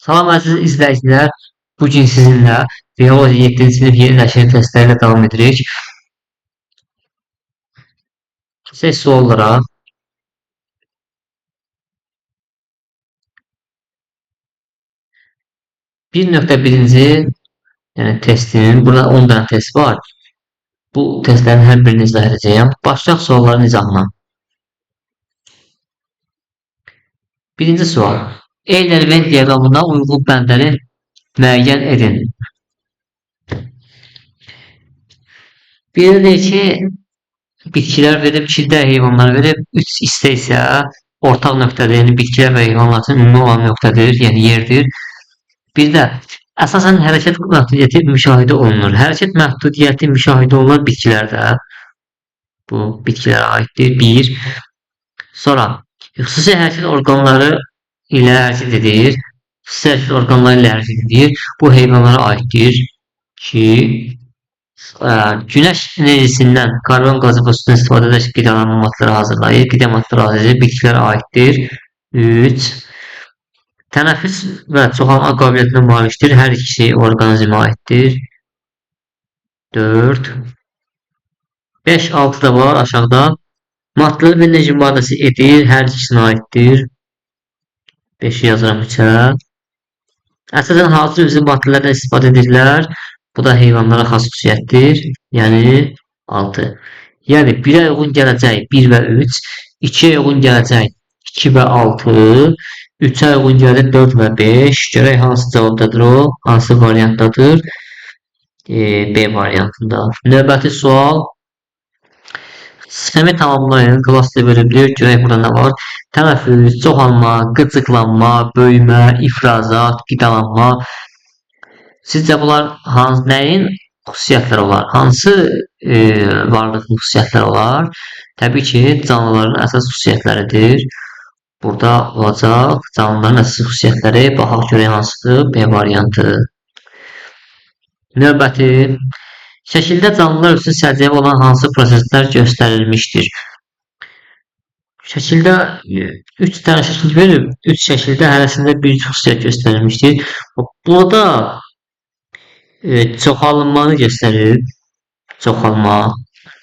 Salam əziz izləyicilər, bu gün sizinlə biologiya 7-ci sinif yeni nəşr testləri ilə davam edirik. Keçək suallara. Bir nöqtə birinci yəni testinin, burada 10 dənə test var. Bu testlərin hər birini izah edəcəyəm. Başlayaq sualların izahına. Birinci sual. Euler Venn diaqramına uyğun bəndləri müəyyən edin. Bir də ki, bitkilər verib, 2 də heyvanlar verib, 3 hissə isə ortaq nöqtədir, yəni bitkilər və heyvanlar üçün ümumi olan nöqtədir, yəni yerdir. Bir də əsasən hərəkət məhdudiyyəti müşahidə olunur. Hərəkət məhdudiyyəti müşahidə olunan bitkilərdə bu bitkilərə aiddir. 1. Sonra xüsusi hərəkət orqanları ilə hərəkət edir. Xüsusi hərəkət orqanları ilə hərəkət edir. Bu heyvanlara aiddir. 2. Günəş enerjisindən karbon qazı və sudan istifadə edərək qidalanma matları hazırlayır. Qida matları hazırlayır. Bitkilərə aiddir. 3. Tənəffüs və çoxalma qabiliyyətinə malikdir. Hər ikisi orqanizmə aiddir. 4. 5, 6 da var aşağıda. Maddelər və enerji maddəsi edir. Hər ikisinə aiddir. 5-i yazıram 3-ə. Əsasən hansı üzvü maddələrdən istifadə edirlər? Bu da heyvanlara xas xüsusiyyətdir. Yəni 6. Yəni 1-ə uyğun gələcək 1 və 3, 2-yə uyğun gələcək 2 və 6, 3-ə uyğun gələcək 4 və 5. Görək hansı cavabdadır o, hansı variantdadır? B variantında. Növbəti sual. Sistemi tamamlayın, klassda verilir. Görək burada nə var? Tənəffüs, çoxalma, qıcıqlanma, böyümə, ifrazat, qidalanma. Sizcə bunlar nəyin xüsusiyyətləri olar? Hansı varlıqlı xüsusiyyətlər olar? Təbii ki, canlıların əsas xüsusiyyətləridir. Burada olacaq canlıların əsas xüsusiyyətləri. Baxaq görək hansıdır? B variantı. Növbəti. Şəkildə canlılar üçün səciyyəvi olan hansı proseslər göstərilmişdir? Şəkildə 3 dənə şəkil verib, 3 şəkildə hərəsində bir xüsusiyyət göstərilmişdir. Burada çoxalınmanı göstərir. Çoxalma.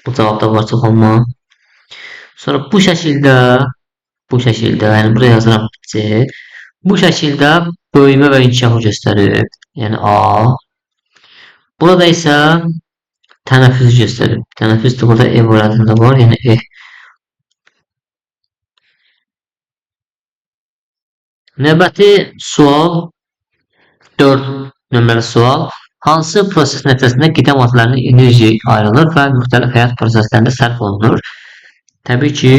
Bu cavabda var çoxalma. Sonra bu şəkildə, yəni buraya yazıram C. Bu şəkildə böyümə və inkişafı göstərir. Yəni A. Burada isə tənəffüs göstərir. Tənəffüs də burada E variantında var, yəni E. Növbəti sual 4 nömrəli sual. Hansı proses nəticəsində qida maddələrinin enerji ayrılır və müxtəlif həyat proseslərində sərf olunur? Təbii ki,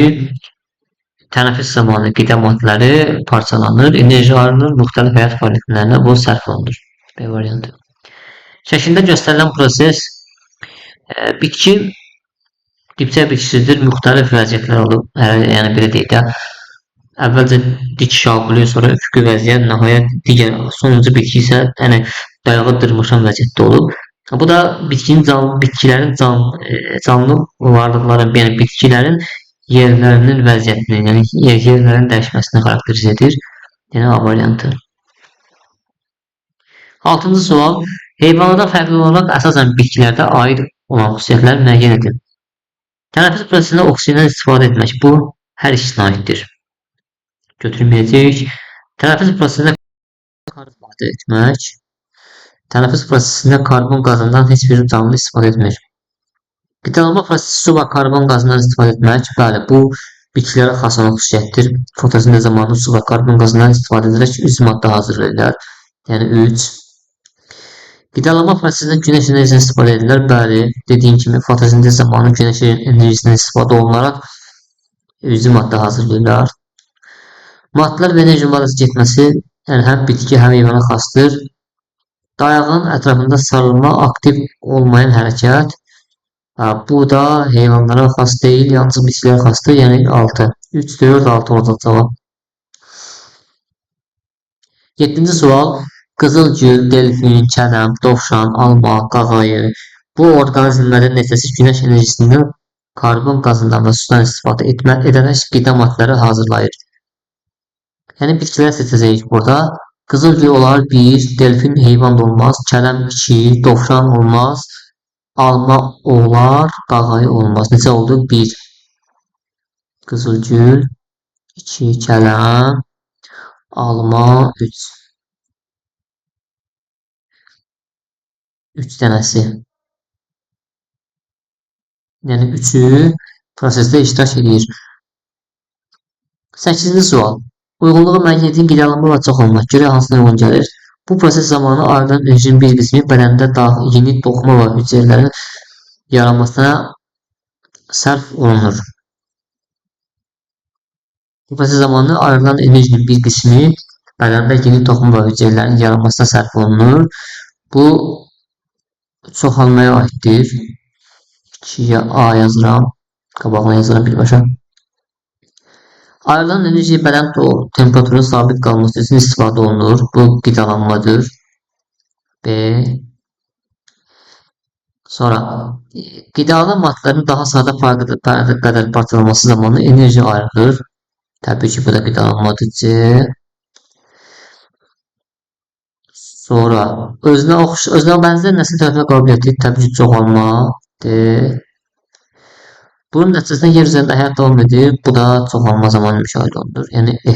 tənəffüs zamanı qida maddələri parçalanır, enerji ayrılır, müxtəlif həyat fəaliyyətlərində bu sərf olunur. B variantı. Şəkildə göstərilən proses bitki dibçək bitkisidir, müxtəlif vəziyyətlər olub, yəni belə deyək də, əvvəlcə dik şablü, sonra üfüqi vəziyyət, nəhayət digər sonuncu bitki isə yəni dayağı dırmaşan vəziyyətdə olub. Bu da bitkilərin canlı varlıqların, yəni bitkilərin yerlərinin vəziyyətini, yəni yerlərin dəyişməsini xarakterizə edir. Yəni A variantı. 6-cı sual. Heyvanlarda fərqli olaraq əsasən bitkilərdə aid olan xüsusiyyətlər müəyyən edin. Tənəffüs prosesində oksigendən istifadə etmək. Bu hər ikisinə aiddir. Götürməyəcək. Tənəffüs prosesində karbon istifadə etmək. Tənəffüs prosesində karbon qazından heç bir canlı istifadə etmir. Qidalanma prosesi su və karbon qazından istifadə etmək. Bəli, bu bitkilərə xas olan xüsusiyyətdir. Fotosintez zamanı su və karbon qazından istifadə edərək üzv maddə hazırlayırlar. Yəni 3. Qidalanma prosesində günəş enerjisindən istifadə edirlər. Bəli, dediyim kimi fotosintez zamanı günəş enerjisindən istifadə olunaraq üzv maddə hazırlayırlar. Maddələr və enerji maddəsi getməsi, yəni həm bitki, həm heyvana xasdır. Dayağın ətrafında sarılma aktiv olmayan hərəkət. Bu da heyvanlara xas deyil, yalnız bitkilərə xasdır. Yəni 6. 3, 4, 6 olacaq cavab. 7-ci sual. Qızılgül, delfin, kələm, dovşan, alma, qağayı. Bu orqanizmlərin neçəsi günəş enerjisindən, karbon qazından və sudan istifadə edərək qida maddələri hazırlayır. Yəni bitkiləri seçəcəyik burada. Qızılgül olar 1, delfin heyvan da olmaz, kələm 2, dovşan olmaz, alma olar, qağayı olmaz. Necə oldu? 1 qızılgül, 2 kələm, alma 3. 3 dənəsi. Yəni 3-ü prosesdə iştirak edir. 8-ci sual. Uyğunluğu məqnətin qidalanma və çoxalma görə hansına uyğun gəlir? Bu proses zamanı ayrılan enerjinin bir qismi bədəndə yeni toxuma və hüceyrələrin yaranmasına sərf olunur. Bu proses zamanı ayrılan enerjinin bir qismi bədəndə yeni toxum və hüceyrələrin yaranmasına sərf olunur. Bu çoxalmaya aiddir. 2-yə A yazıram. Qabağına yazıram birbaşa. Ayrılan enerji bədən temperaturunun sabit qalması üçün istifadə olunur. Bu qidalanmadır. B. Sonra qidalı maddələrin daha sadə fərqli qədər parçalanması zamanı enerji ayrılır. Təbii ki, bu da qidalanmadır. C. Sonra özünə bənzər nəsil tərəfinə qabiliyyəti təbii ki, çoxalma. D. Bunun nəticəsində yer üzərində həyat davam edir. Bu da çoxalma zamanı müşahidə olunur. Yəni E.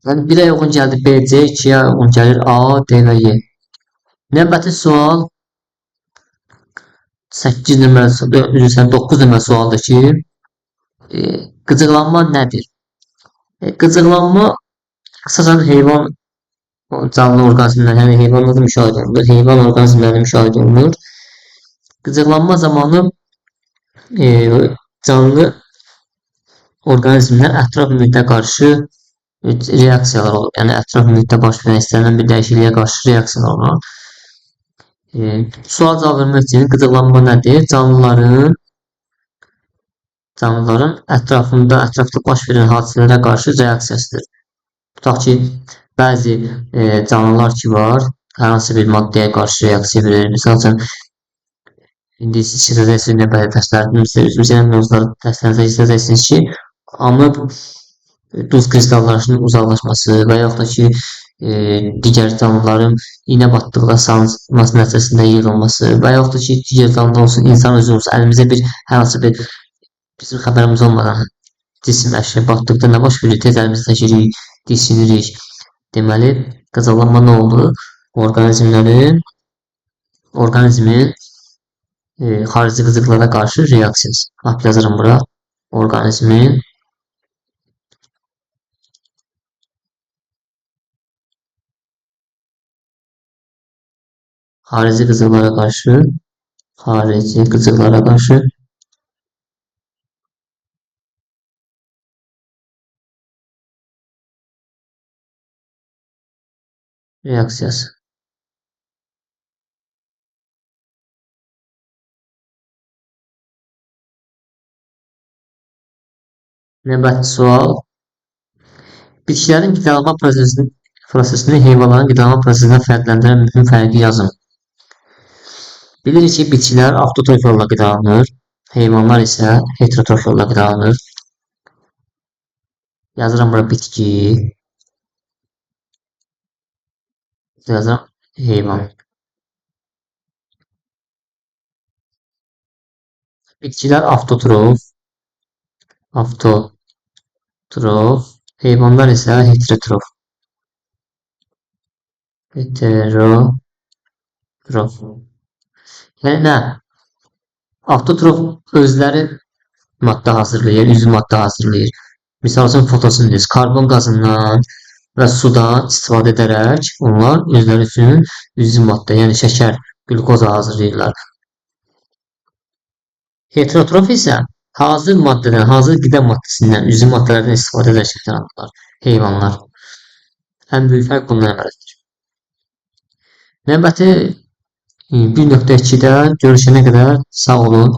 Yəni 1-ə uyğun gəldi B, C, 2-yə uyğun gəlir A, D və Y. Növbəti sual 8 nömrəli, 9 nömrəli sualdır ki, qıcıqlanma nədir? Qıcıqlanma əsasən heyvan canlı orqanizmlərdə, yəni heyvanlarda müşahidə olunur. Heyvan orqanizmlərdə müşahidə olunur. Qıcıqlanma zamanı canlı orqanizmlər ətraf mühitə qarşı reaksiyalar olur. Yəni ətraf mühitdə baş verən istənilən bir dəyişikliyə qarşı reaksiyalar olur. Sual cavab vermək üçün qıcıqlanma nədir? Canlıların ətrafda baş verən hadisələrə qarşı reaksiyasıdır. Tutaq ki, bəzi canlılar ki var, hər hansı bir maddəyə qarşı reaksiya verir. Misal üçün, indi siz işlədəcəksiniz növbəti dərslərdə, üzrə mövzuları dərslərinizdə işlədəcəksiniz ki, amıb duz kristallarının uzaqlaşması və yaxud da ki, digər canlıların iynə batdıqda salınması nəticəsində yığılması və yaxud da ki, digər canlıda olsun, insan özü olsun, əlimizə hər hansı bir bizim xəbərimiz olmadan cisim əşya batdıqda nə baş verir? Tez əlimizə təşirik, dişinirik. Deməli, qıcıqlanma nə oldu? Orqanizmin xarici qıcıqlara qarşı reaksiyası. Yazıram bura. Orqanizmin xarici qıcıqlara qarşı reaksiyası. Növbəti sual. Bitkilərin qidalanma prosesini heyvanların qidalanma prosesindən fərqləndirən mühüm fərqi yazın. Bilirik ki, bitkilər avtotrof yolla qidalanır, heyvanlar isə heterotrof yolla qidalanır. Yazıram bura bitki, yazıram heyvan. Bitkilər avtotrof, heyvanlar isə heterotrof. Yəni nə? Avtotrof özləri maddə hazırlayır, üzvü maddə hazırlayır. Misal üçün fotosintez, karbon qazından və sudan istifadə edərək onlar özləri üçün üzvü maddə, yəni şəkər, glukoza hazırlayırlar. Heterotrof isə hazır maddədən, hazır qida maddəsindən, üzvü maddələrdən istifadə edərək yaranırlar, heyvanlar. Ən böyük fərq bundan ibarətdir. Növbəti 1.2-də görüşənə qədər sağ olun.